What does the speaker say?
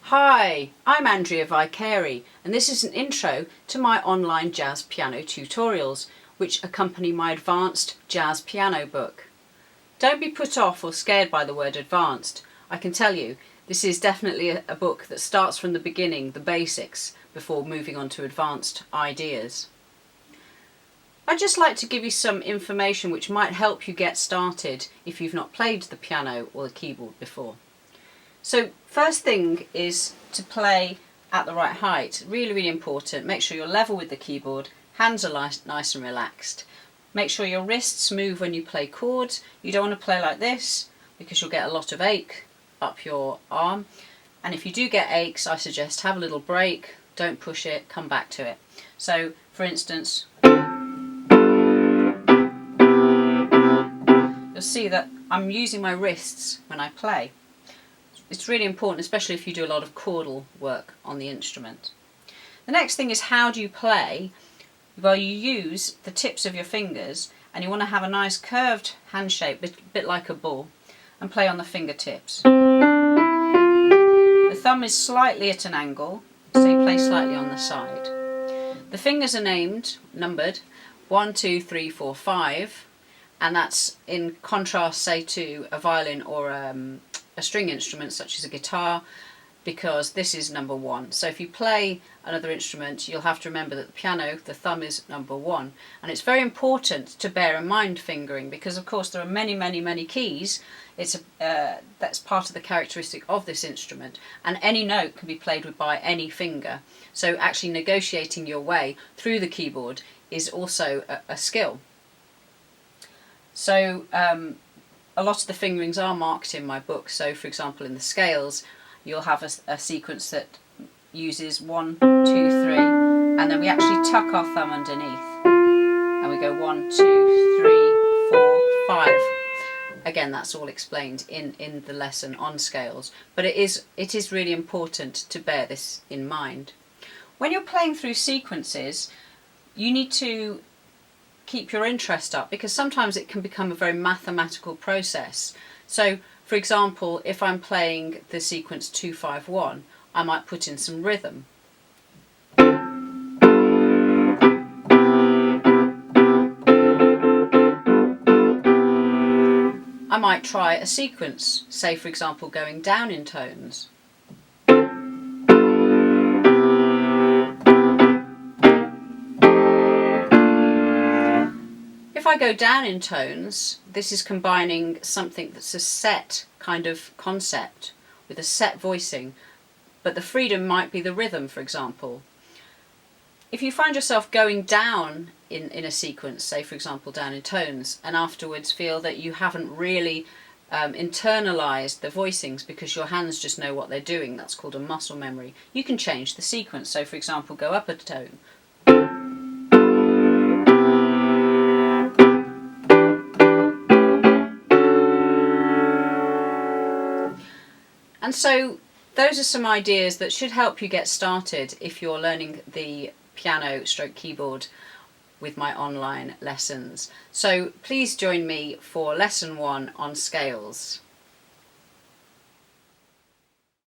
Hi, I'm Andrea Vicari, and this is an intro to my online jazz piano tutorials, which accompany my advanced jazz piano book. Don't be put off or scared by the word advanced. I can tell you, this is definitely a book that starts from the beginning, the basics, before moving on to advanced ideas. I'd just like to give you some information which might help you get started if you've not played the piano or the keyboard before. So first thing is to play at the right height. Really important. Make sure you're level with the keyboard, hands are nice and relaxed. Make sure your wrists move when you play chords. You don't want to play like this because you'll get a lot of ache up your arm. And if you do get aches, I suggest have a little break, don't push it, come back to it. So for instance, you'll see that I'm using my wrists when I play. It's really important, especially if you do a lot of chordal work on the instrument. The next thing is, how do you play? Well, you use the tips of your fingers and you want to have a nice curved hand shape, a bit like a ball, and play on the fingertips. The thumb is slightly at an angle, so you play slightly on the side. The fingers are numbered 1, 2, 3, 4, 5, and that's in contrast, say, to a violin or a string instrument such as a guitar, because this is number 1. So if you play another instrument, you'll have to remember that the piano, the thumb is number 1. And it's very important to bear in mind fingering, because of course there are many keys. That's part of the characteristic of this instrument, and any note can be played with by any finger. So actually negotiating your way through the keyboard is also a skill. So a lot of the fingerings are marked in my book. So for example, in the scales, you'll have a sequence that uses 1, 2, 3, and then we actually tuck our thumb underneath, and we go 1, 2, 3, 4, 5. Again, that's all explained in the lesson on scales, but it is really important to bear this in mind. When you're playing through sequences, you need to keep your interest up, because sometimes it can become a very mathematical process. So for example, if I'm playing the sequence 2-5-1, I might put in some rhythm. I might try a sequence, say for example going down in tones. If I go down in tones, this is combining something that's a set kind of concept with a set voicing, but the freedom might be the rhythm, for example. If you find yourself going down in a sequence, say for example down in tones, and afterwards feel that you haven't really internalized the voicings because your hands just know what they're doing, that's called a muscle memory, you can change the sequence. So for example, go up a tone. And so those are some ideas that should help you get started if you're learning the piano / keyboard with my online lessons. So please join me for lesson 1 on scales.